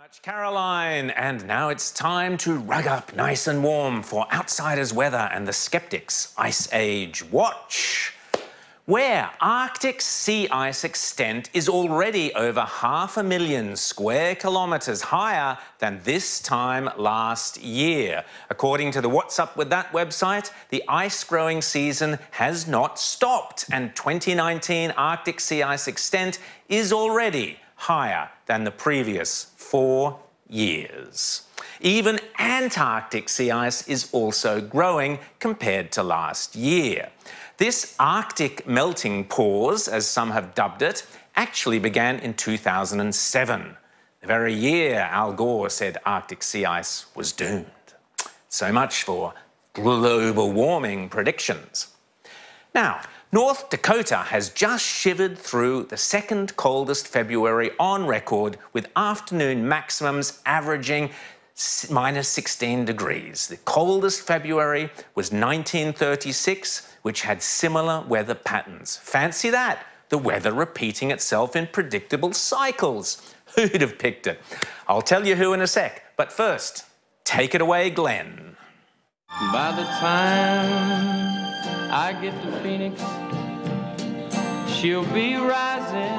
Much Caroline, and now it's time to rug up nice and warm for Outsiders weather and the Skeptics Ice Age Watch, where Arctic sea ice extent is already over 500,000 square kilometres higher than this time last year. According to the What's Up With That website, the ice growing season has not stopped, and 2019 Arctic sea ice extent is already higher than the previous 4 years. Even Antarctic sea ice is also growing compared to last year. This Arctic melting pause, as some have dubbed it, actually began in 2007, the very year Al Gore said Arctic sea ice was doomed. So much for global warming predictions. Now, North Dakota has just shivered through the second coldest February on record, with afternoon maximums averaging minus 16 degrees. The coldest February was 1936, which had similar weather patterns. Fancy that, the weather repeating itself in predictable cycles. Who'd have picked it? I'll tell you who in a sec, but first, take it away, Glenn. By the time I get to Phoenix, she'll be rising.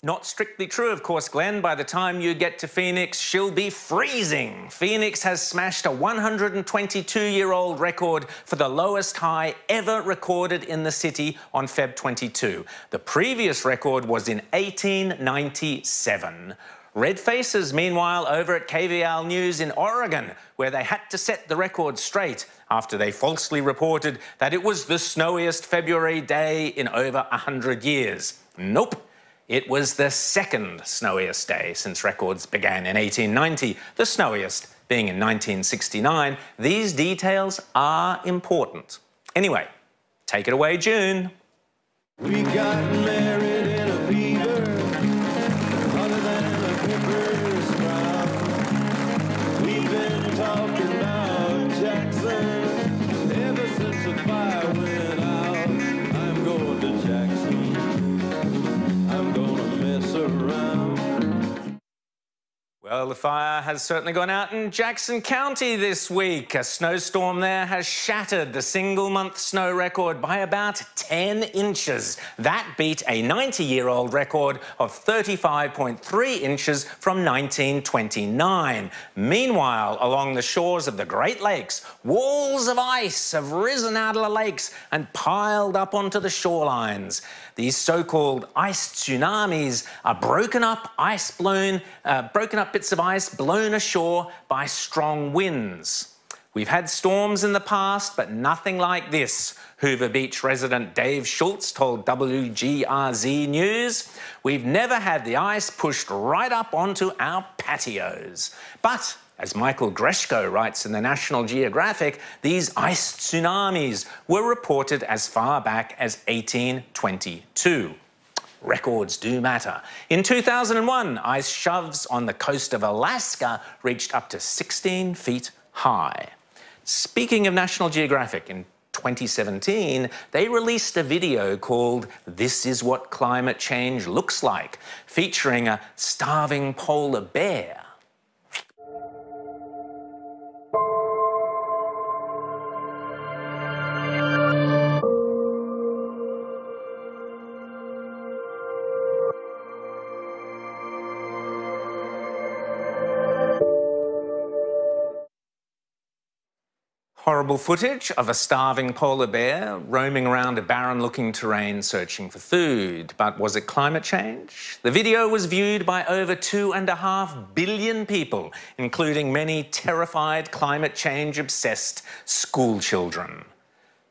Not strictly true, of course, Glenn. By the time you get to Phoenix, she'll be freezing. Phoenix has smashed a 122-year-old record for the lowest high ever recorded in the city on Feb 22. The previous record was in 1897. Red faces, meanwhile, over at KVL News in Oregon, where they had to set the record straight after they falsely reported that it was the snowiest February day in over 100 years. Nope. It was the second snowiest day since records began in 1890, the snowiest being in 1969. These details are important. Anyway, take it away, June. We got married in a fever, hotter than a pepper sprout. We've been talking about Jackson ever since the fire went out. I'm going to Jackson. I'm gonna mess around. Well, the fire has certainly gone out in Jackson County this week. A snowstorm there has shattered the single-month snow record by about 10 inches. That beat a 90-year-old record of 35.3 inches from 1929. Meanwhile, along the shores of the Great Lakes, walls of ice have risen out of the lakes and piled up onto the shorelines. These so-called ice tsunamis are broken up bits of ice blown ashore by strong winds. We've had storms in the past, but nothing like this, Hoover Beach resident Dave Schultz told WGRZ News. We've never had the ice pushed right up onto our patios. But as Michael Greshko writes in the National Geographic, these ice tsunamis were reported as far back as 1822. Records do matter. In 2001, ice shoves on the coast of Alaska reached up to 16 feet high. Speaking of National Geographic, in 2017, they released a video called "This Is What Climate Change Looks Like," featuring a starving polar bear. Horrible footage of a starving polar bear roaming around a barren-looking terrain searching for food. But was it climate change? The video was viewed by over 2.5 billion people, including many terrified climate change-obsessed school children.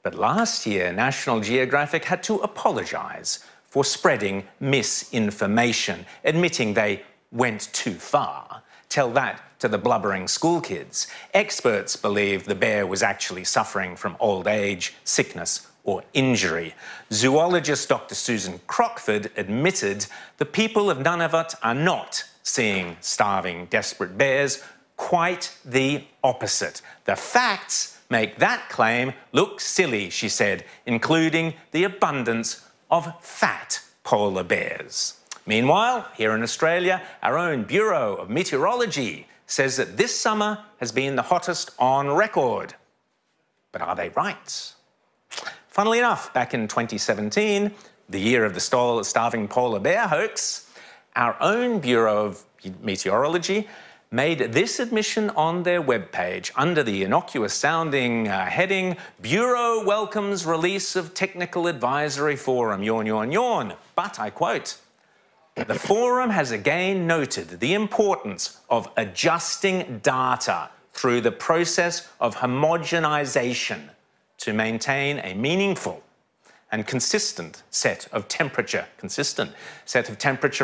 But last year, National Geographic had to apologise for spreading misinformation, admitting they went too far. Tell that to the blubbering school kids. Experts believe the bear was actually suffering from old age, sickness or injury. Zoologist Dr. Susan Crockford admitted the people of Nunavut are not seeing starving, desperate bears. Quite the opposite. The facts make that claim look silly, she said, including the abundance of fat polar bears. Meanwhile, here in Australia, our own Bureau of Meteorology says that this summer has been the hottest on record. But are they right? Funnily enough, back in 2017, the year of the starving polar bear hoax, our own Bureau of Meteorology made this admission on their webpage under the innocuous-sounding heading, Bureau welcomes release of Technical Advisory Forum, yawn, yawn, yawn. But, I quote, the forum has again noted the importance of adjusting data through the process of homogenisation to maintain a meaningful and consistent set of temperature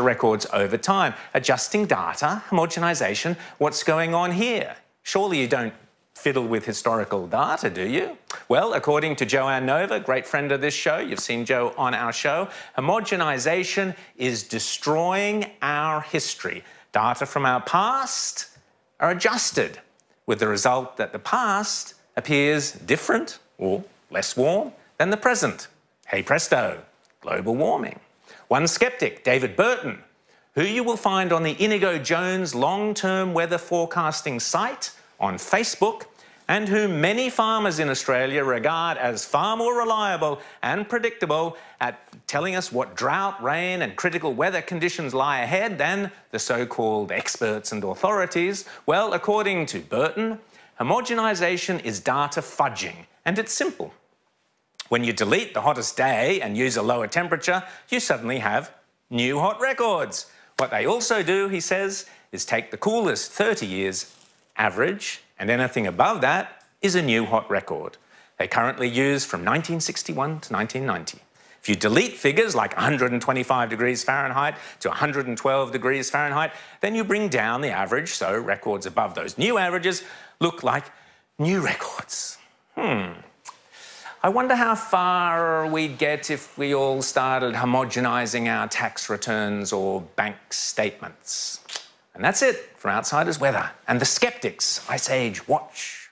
records over time. Adjusting data, homogenisation, what's going on here? Surely you don't fiddle with historical data, do you? Well, according to Joanne Nova, great friend of this show, you've seen Jo on our show, homogenisation is destroying our history. Data from our past are adjusted, with the result that the past appears different or less warm than the present. Hey presto, global warming. One skeptic, David Burton, who you will find on the Inigo Jones long-term weather forecasting site on Facebook, and whom many farmers in Australia regard as far more reliable and predictable at telling us what drought, rain and critical weather conditions lie ahead than the so-called experts and authorities. Well, according to Burton, homogenisation is data fudging, and it's simple. When you delete the hottest day and use a lower temperature, you suddenly have new hot records. What they also do, he says, is take the coolest 30 years average, and anything above that is a new hot record. They currently use from 1961 to 1990. If you delete figures like 125 degrees Fahrenheit to 112 degrees Fahrenheit, then you bring down the average, so records above those new averages look like new records. I wonder how far we'd get if we all started homogenising our tax returns or bank statements. And that's it for Outsiders Weather and the Skeptics Ice Age Watch.